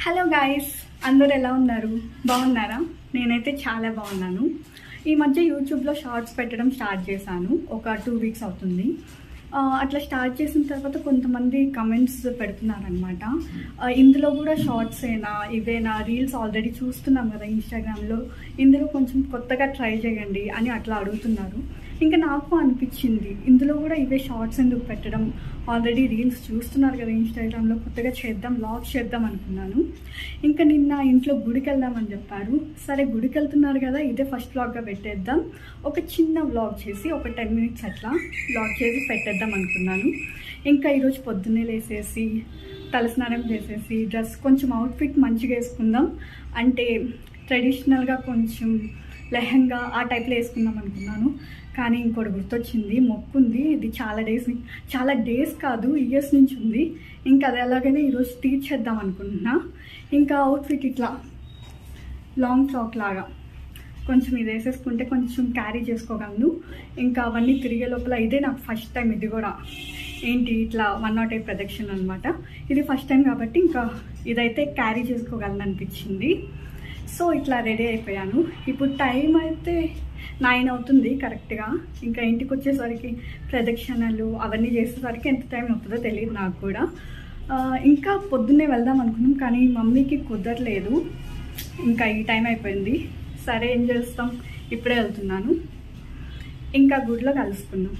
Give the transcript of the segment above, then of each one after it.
Hello guys, అందరు ఎలా ఉన్నారు? బాగున్నారా? నేనైతే చాలా బాగున్నాను. ఈ మధ్య యూట్యూబ్లో షార్ట్స్ పెట్టడం స్టార్ట్ చేశాను. ఒక 2 వీక్స్ అవుతుంది. అట్లా స్టార్ట్ చేసిన తర్వాత కొంతమంది కమెంట్స్ పెడుతున్నారనమాట. ఇందులో కూడా షార్ట్స్ అయినా ఇవేనా, రీల్స్ ఆల్రెడీ చూస్తున్నాం కదా ఇన్స్టాగ్రామ్లో, ఇందులో కొంచెం కొత్తగా ట్రై చేయండి అని అట్లా అడుగుతున్నారు. ఇంకా నాకు అనిపించింది ఇందులో కూడా ఇవే షార్ట్స్ ఎందుకు పెట్టడం, ఆల్రెడీ రీల్స్ చూస్తున్నారు కదా ఇన్స్టాగ్రామ్లో, కొత్తగా చేద్దాం, వ్లాగ్స్ చేద్దాం అనుకున్నాను. ఇంకా నిన్న ఇంట్లో గుడికి వెళ్దామని చెప్పారు. సరే గుడికి వెళ్తున్నారు కదా, ఇదే ఫస్ట్ వ్లాగ్గా పెట్టేద్దాం, ఒక చిన్న వ్లాగ్ చేసి ఒక 10 minutes అట్లా వ్లాగ్ చేసి పెట్టేద్దాం అనుకున్నాను. ఇంకా ఈరోజు పొద్దున్నే లేసేసి తలస్నానం చేసేసి డ్రెస్ కొంచెం అవుట్ఫిట్ మంచిగా వేసుకుందాం, అంటే ట్రెడిషనల్గా కొంచెం లెహంగా ఆ టైప్లో వేసుకుందాం అనుకున్నాను. కానీ ఇంకోటి గుర్తొచ్చింది, మొక్కు ఉంది. ఇది చాలా డేస్ కాదు, ఇయర్స్ నుంచి ఉంది. ఇంకా అది ఎలాగైనా ఈరోజు తీర్చేద్దాం అనుకుంటున్నా. ఇంకా అవుట్ఫిట్ ఇట్లా లాంగ్ ఫ్రాక్ లాగా కొంచెం ఇది వేసేసుకుంటే కొంచెం క్యారీ చేసుకోగలను. ఇంకా అవన్నీ తిరిగే లోపల ఇదే నాకు ఫస్ట్ టైం, ఇది కూడా ఏంటి ఇట్లా 108 ప్రదక్షిణ అనమాట. ఇది ఫస్ట్ టైం కాబట్టి ఇంకా ఇదైతే క్యారీ చేసుకోగలను అనిపించింది. సో ఇట్లా రెడీ అయిపోయాను. ఇప్పుడు టైం అయితే 9 అవుతుంది కరెక్ట్గా. ఇంకా ఇంటికి వచ్చేసరికి ప్రదక్షిణలు అవన్నీ చేసేసరికి ఎంత టైం అవుతుందో తెలియదు నాకు కూడా. ఇంకా పొద్దున్నే వెళ్దాం అనుకున్నాం కానీ మమ్మీకి కుదరలేదు. ఇంకా ఈ టైం అయిపోయింది. సరే ఏం చేస్తాం, ఇప్పుడే వెళ్తున్నాను. ఇంకా గుడిలో కలుసుకున్నాం.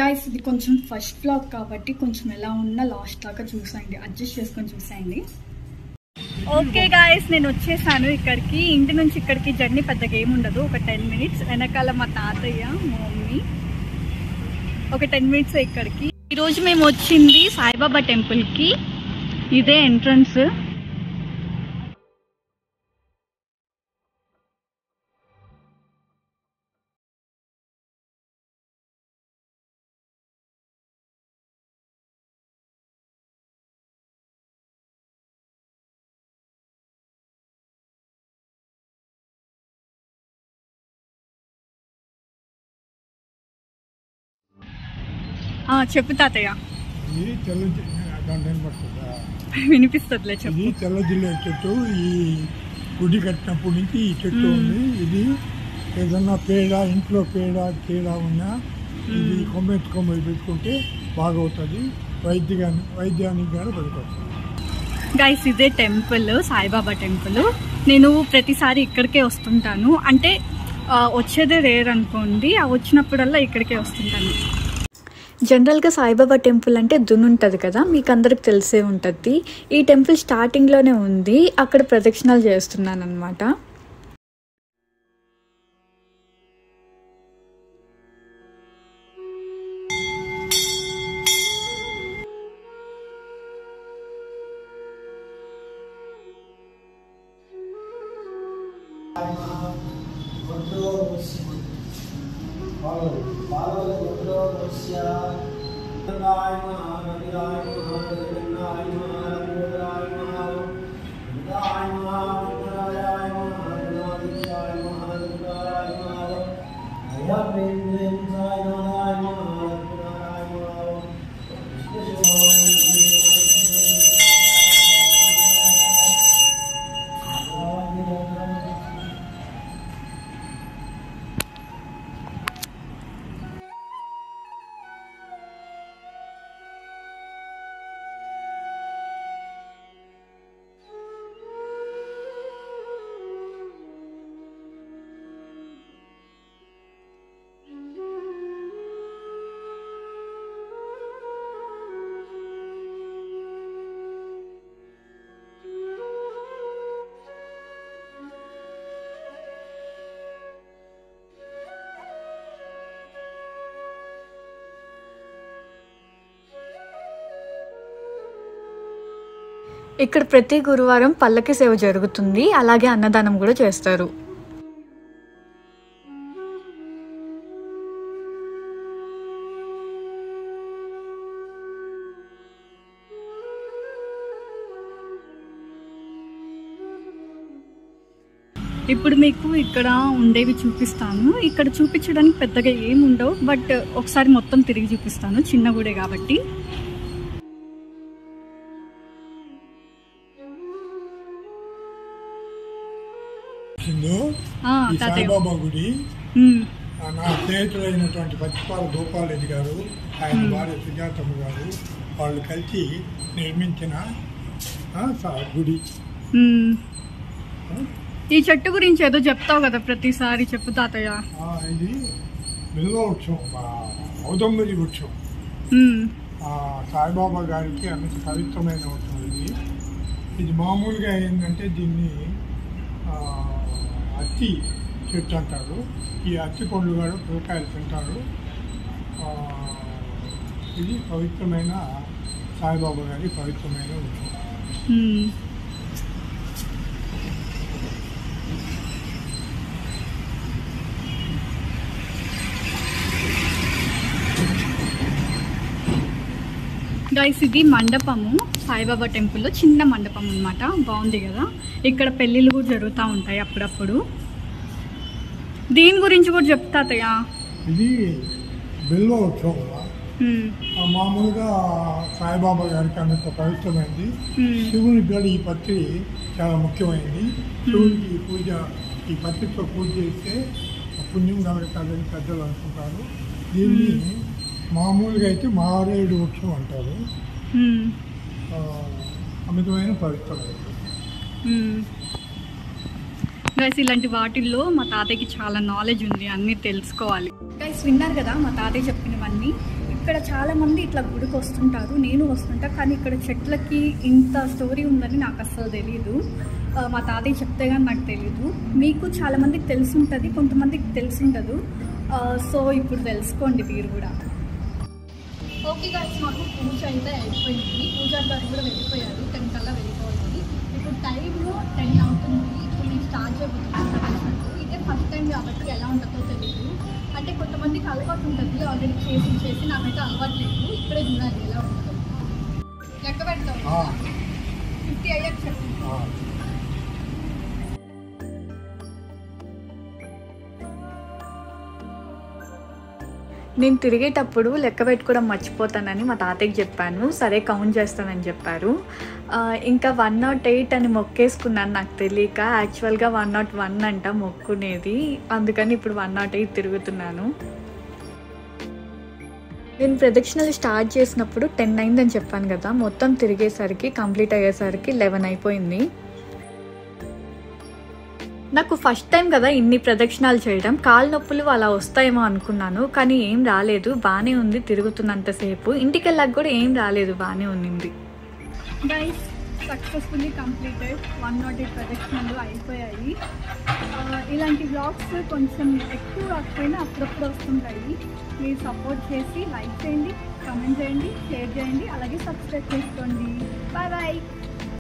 గైస్ ఇది కొంచెం ఫస్ట్ వ్లాగ్ కాబట్టి కొంచెం ఎలా ఉన్నా లాస్ట్ దాకా చూసేయండి, అడ్జస్ట్ చేసుకొని చూసేయండి. ఓకే గాయస్, నేను వచ్చేసాను ఇక్కడికి. ఇంటి నుంచి ఇక్కడికి జర్నీ పెద్దగా ఏమి ఉండదు, ఒక 10 minutes. వెనకాల మా తాతయ్య మా మమ్మీ, ఒక 10 minutes ఇక్కడికి. ఈరోజు మేము వచ్చింది సాయిబాబా టెంపుల్కి. ఇదే ఎంట్రన్స్. చెప్పు తాతయ్య. వినిపిస్తుందిలే, చెప్పు. తెల్ల జిల్లా చెట్టు ఈ గుడి కట్టినప్పటి నుంచి ఈ చెట్టు ఉంది. ఇది ఏదన్నా పేడ, ఇంట్లో పేడ ఉన్నా ఇది కొమ్మెత్తుకొని పెట్టుకుంటే బాగవుతుంది, వైద్యానికి కానీ పడుతుంది. గైస్ ఇదే టెంపుల్, సాయిబాబా టెంపుల్. నేను ప్రతిసారి ఇక్కడికే వస్తుంటాను, అంటే వచ్చేదే రేర్ అనుకోండి, వచ్చినప్పుడల్లా ఇక్కడికే వస్తుంటాను. జనరల్గా సాయిబాబా టెంపుల్ అంటే దున్ ఉంటుంది కదా, మీకు అందరికి తెలిసే ఉంటుంది. ఈ టెంపుల్ స్టార్టింగ్లోనే ఉంది, అక్కడ ప్రదక్షిణాలు చేస్తున్నాను అనమాట. ఇక్కడ ప్రతి గురువారం పల్లకి సేవ జరుగుతుంది, అలాగే అన్నదానం కూడా చేస్తారు. ఇప్పుడు మీకు ఇక్కడ ఉండేవి చూపిస్తాను. ఇక్కడ చూపించడానికి పెద్దగా ఏమి ఉండవు, బట్ ఒకసారి మొత్తం తిరిగి చూపిస్తాను, చిన్న గుడే కాబట్టి. వచ్చిందో ఆ, ఈ తాతయ్య. సాయిబాబా గుడి ఉమ్, నా స్నేహితులైనటువంటి పచ్చిపాల గోపాలరెడ్డి గారు, ఆయన భార్య సుజాతమ్మ గారు వాళ్ళు కలిసి నిర్మించిన గుడి. ఉమ్. ఈ చెట్టు గురించి ఏదో చెప్తావు కదా ప్రతిసారి, చెప్పు తాతయ్య. ఇది బిల్వ వృక్షం, ఔదంబరి వృక్షం. ఉమ్, సాయిబాబా గారికి అంత పవిత్రమైన వృక్షం ఇది. ఇది మామూలుగా ఏంటంటే దీన్ని అత్తి చెట్టు అంటారు. ఈ అత్తి పండ్లు కూడా పిల్లకాయలు తింటారు. ఇది పవిత్రమైన సాయిబాబా గారి పవిత్రమైన వృక్షం. ఉమ్. గైస్, ఇది మండపము, సాయిబాబా టెంపుల్లో చిన్న మండపం అన్నమాట. బాగుంది కదా. ఇక్కడ పెళ్ళిళ్ళు కూడా జరుగుతూ ఉంటాయి అప్పుడప్పుడు. దీని గురించి కూడా చెప్తాతయ్య. ఇది బిల్వ వృక్షం. ఉమ్, మామూలుగా సాయిబాబా గారికి అంత పవిత్రమైంది. ఉమ్, శివునికి కూడా ఈ పత్రి చాలా ముఖ్యమైనది. శివునికి పూజ, ఈ పత్రితో పూజ చేస్తే పుణ్యం కలుగుతుందని పెద్దలు అనుకుంటారు. దీన్ని మామూలుగా అయితే మారేడు వృక్షం అంటారు. ఉమ్, అమితమైన పవిత్రమైనది. ఉమ్. గైస్, ఇలాంటి వాటిల్లో మా తాతయ్యకి చాలా నాలెడ్జ్ ఉంది, అన్నీ తెలుసుకోవాలి. గైస్, విన్నారు కదా మా తాతయ్య చెప్పినవన్నీ. ఇక్కడ చాలామంది ఇట్లా గుడికి వస్తుంటారు, నేను వస్తుంటా, కానీ ఇక్కడ చెట్లకి ఇంత స్టోరీ ఉందని నాకు అస్సలు తెలీదు. మా తాతయ్య చెప్తే కానీ నాకు తెలీదు. మీకు చాలామందికి తెలుసుంటుంది, కొంతమందికి తెలుసుండదు. సో ఇప్పుడు తెలుసుకోండి మీరు కూడా. ఓకే గైస్, మాకు పూజ అయితే అయిపోయింది. పూజారి గారు కూడా వెళ్ళిపోయారు, 10 కల్లా వెళ్ళిపోవాలి. ఇప్పుడు టైంలో 10 అవుతుంది. ఇప్పుడు నేను స్టార్ట్ చేయబోతున్నాను. ఇదే ఫస్ట్ టైం కాబట్టి ఎలా ఉంటుందో తెలియదు. అంటే కొంతమందికి అలవాటు ఉంటుంది, ఆల్రెడీ చేసి నాకైతే అలవాటు లేదు. ఇప్పుడే చూడాలి ఎలా ఉంటుందో. లెక్క పెడతాం, 50 అయ్యాక చెప్పండి. నేను తిరిగేటప్పుడు లెక్క పెట్టుకోవడం మర్చిపోతానని మా తాతయ్యకి చెప్పాను. సరే కౌంట్ చేస్తానని చెప్పారు. ఇంకా 108 అని మొక్కేసుకున్నాను నాకు తెలియక. యాక్చువల్గా 101 అంట మొక్కునేది, అందుకని ఇప్పుడు 108 తిరుగుతున్నాను. నేను ప్రదక్షిణలు స్టార్ట్ చేసినప్పుడు 10 అయిందని చెప్పాను కదా. మొత్తం తిరిగేసరికి కంప్లీట్ అయ్యేసరికి 11 అయిపోయింది. నాకు ఫస్ట్ టైం కదా ఇన్ని ప్రదక్షిణాలు చేయడం. కాలు నొప్పులు అలా వస్తాయేమో అనుకున్నాను, కానీ ఏం రాలేదు. బాగానే ఉంది తిరుగుతున్నంతసేపు. ఇంటికి వెళ్ళాక కూడా ఏం రాలేదు, బాగానే ఉంది. Guys, successfully completed. 108 ప్రదక్షిణలు అయిపోయాయి. ఇలాంటి వ్లాగ్స్ కొంచెం ఎక్కువ కాకపోయినా అప్పుడప్పుడు వస్తుంటాయి. మీరు సపోర్ట్ చేసి లైక్ చేయండి, కామెంట్ చేయండి, షేర్ చేయండి, అలాగే సబ్స్క్రైబ్ చేసుకోండి. Bye bye.